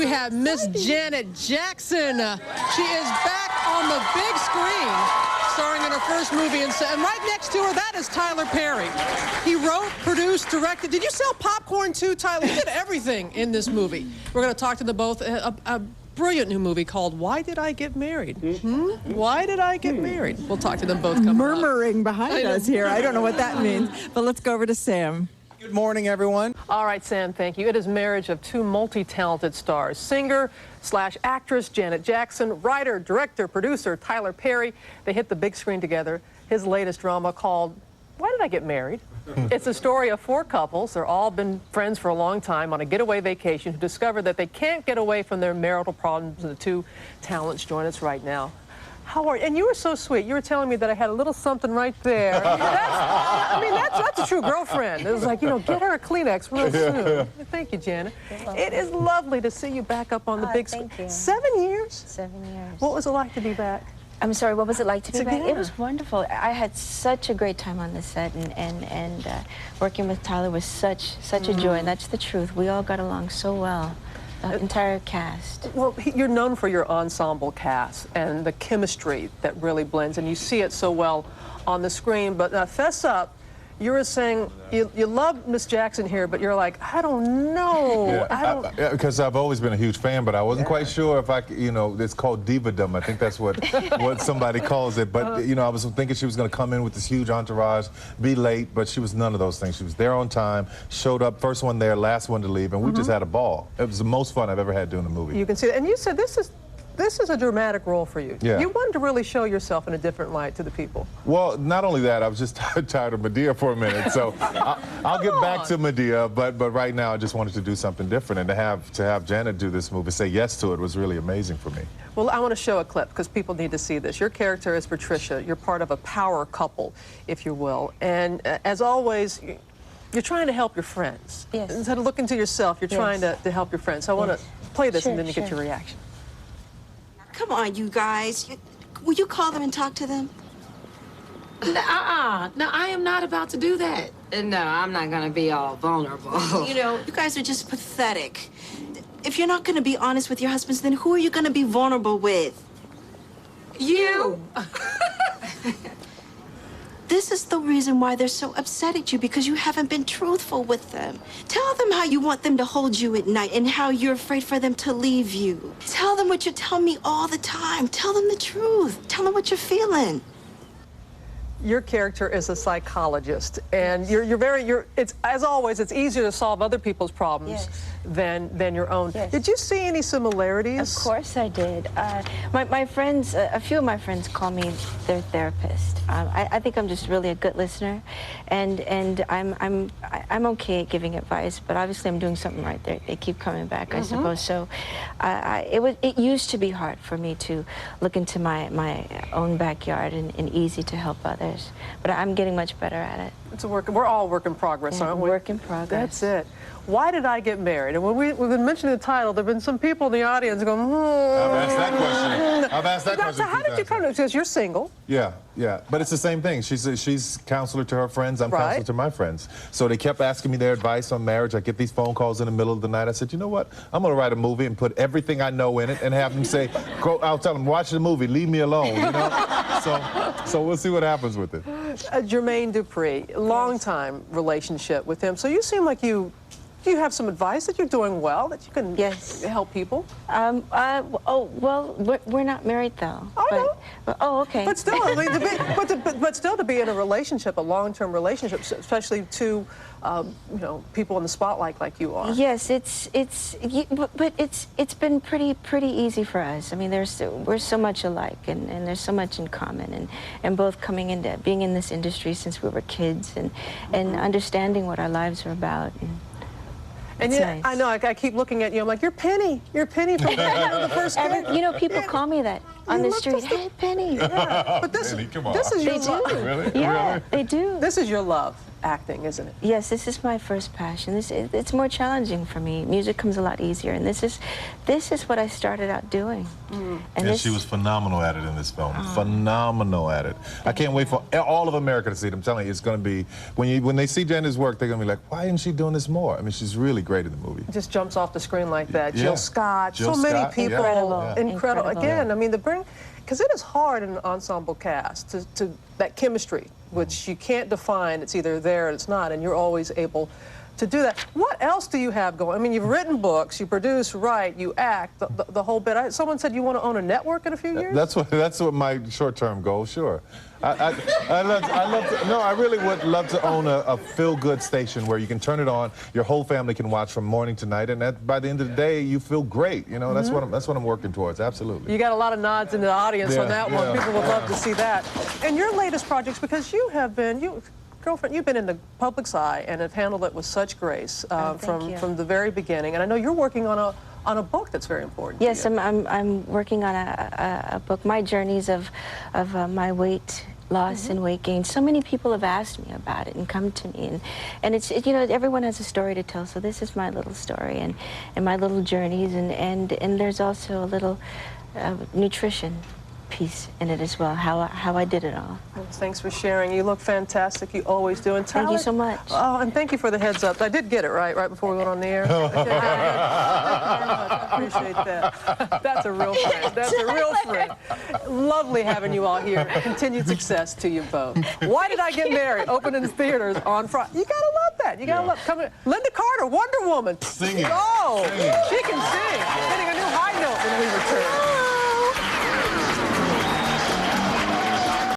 we have Miss Janet Jackson. She is back on the big screen, starring in her first movie. And right next to her, that is Tyler Perry. He wrote, produced, directed. Did you sell popcorn too, Tyler? You did everything in this movie. We're going to talk to them both. A brilliant new movie called Why Did I Get Married? Why Did I Get Married? We'll talk to them both coming Murmuring up. behind us here. I don't know what that means. But let's go over to Sam. Good morning, everyone. All right, Sam, thank you. It is marriage of two multi-talented stars, singer/actress Janet Jackson, writer, director, producer Tyler Perry. They hit the big screen together. His latest drama called Why Did I Get Married? It's a story of four couples. They're all been friends for a long time on a getaway vacation who discover that they can't get away from their marital problems, and the two talents join us right now. How are you? And you were so sweet. You were telling me that I had a little something right there. That's a true girlfriend. It was like, you know, get her a Kleenex real soon. Thank you, Janet. It is lovely to see you back up on the big screen. Thank you. 7 years? 7 years. What was it like to be back? I'm sorry, what was it like to be back? Together. It was wonderful. I had such a great time on the set, and working with Tyler was such a joy, and that's the truth. We all got along so well. The entire cast. Well, you're known for your ensemble cast and the chemistry that really blends, and you see it so well on the screen. But fess up, you were saying you love Miss Jackson here, but you're like, I don't know. Yeah, because I've always been a huge fan, but I wasn't quite sure if I, you know, it's called divadom. I think that's what somebody calls it. But you know, I was thinking she was going to come in with this huge entourage, be late, but she was none of those things. She was there on time, showed up, first one there, last one to leave, and we just had a ball. It was the most fun I've ever had doing a movie. You can see that, and you said this is a dramatic role for you. Yeah. You wanted to really show yourself in a different light to the people. Well, not only that, I was just tired of Medea for a minute, so I'll get back to Medea, but right now I just wanted to do something different, and to have Janet do this movie, say yes to it, was really amazing for me. Well, I want to show a clip because people need to see this. Your character is Patricia. You're part of a power couple, if you will, and as always, you're trying to help your friends. Yes. Instead of looking to yourself, you're trying to help your friends. So I want to play this and then you get your reaction. Come on, you guys. Will you call them and talk to them? No, I am not about to do that. No, I'm not going to be all vulnerable. You know, you guys are just pathetic. If you're not going to be honest with your husbands, then who are you going to be vulnerable with? You! This is the reason why they're so upset at you, because you haven't been truthful with them. Tell them how you want them to hold you at night and how you're afraid for them to leave you. Tell them what you tell me all the time. Tell them the truth. Tell them what you're feeling. Your character is a psychologist, and it's as always, it's easier to solve other people's problems than your own. Yes. Did you see any similarities? Of course I did. My friends, a few of my friends call me their therapist. I think I'm just really a good listener, and I'm okay at giving advice, but obviously I'm doing something right there. They keep coming back, I suppose. So it used to be hard for me to look into my own backyard and easy to help others. But I'm getting much better at it. It's a work. We're all work in progress, aren't we? Work in progress. That's it. Why Did I Get Married? And when we've been mentioning the title, there have been some people in the audience going, I've asked that question. I've asked that question. So how did you come to it? Because you're single. Yeah. But it's the same thing. She's counselor to her friends. I'm counselor to my friends. So they kept asking me their advice on marriage. I get these phone calls in the middle of the night. I said, you know what? I'm going to write a movie and put everything I know in it and have them say, I'll tell them, watch the movie, leave me alone, you know? So we'll see what happens with it. Jermaine Dupri, long-time relationship with him. So you seem like you have some advice that you're doing well, that you can help people? Well, we're not married though. Oh, but okay. But still, I mean, but still, to be in a relationship, a long-term relationship, especially two, you know, people in the spotlight like you are. Yes, but it's been pretty easy for us. I mean, we're so much alike, and there's so much in common, and both coming into being in this industry since we were kids, and understanding what our lives are about. And yeah, nice. I know, I keep looking at you, I'm like, you're Penny from the first game. You know, people call me that on the street. Hey, Penny. Yeah. But this is your love. Really? Yeah, Really? they do. This is your love. acting, isn't it? Yes, this is my first passion. It's more challenging for me. Music comes a lot easier, and this is what I started out doing. And she was phenomenal at it in this film. Phenomenal at it. I can't wait for all of America to see it. I'm telling you, it's going to be, when they see Janet's work, they're going to be like, why isn't she doing this more? I mean, she's really great in the movie. It just jumps off the screen like that. Yeah. Jill Scott, Jill so many Scott, people. yeah. Incredible. Incredible. Again, I mean, because it is hard in an ensemble cast to that chemistry, which you can't define. It's either there or it's not, and you're always able to do that. What else do you have going? I mean, you've written books, you produce, write, you act, the whole bit. Someone said you want to own a network in a few years? That's what my short-term goal, sure. I really would love to own a feel-good station where you can turn it on, your whole family can watch from morning to night, and that by the end of the day, you feel great. You know, that's what I'm working towards, absolutely. You got a lot of nods in the audience on that one. People would love to see that. And your latest projects, because you have been, girlfriend, you've been in the public's eye and have handled it with such grace from the very beginning. And I know you're working on a book that's very important. Yes, to you. I'm working on a book, my journeys of my weight loss and weight gain. So many people have asked me about it and come to me, and it's you know, everyone has a story to tell. So this is my little story and my little journeys, and there's also a little nutrition piece in it as well, how I did it all. Well, thanks for sharing. You look fantastic. You always do. And Thank you so much. Oh, and thank you for the heads up. I did get it right before we went on the air. I appreciate that. That's a real friend. That's a real friend. Lovely having you all here. Continued success to you both. Why Did I Get Married? Open in theaters on Friday. You gotta love that. You gotta love coming. Linda Carter, Wonder Woman. Singing. Oh, she can sing. Hitting a new high note when we return.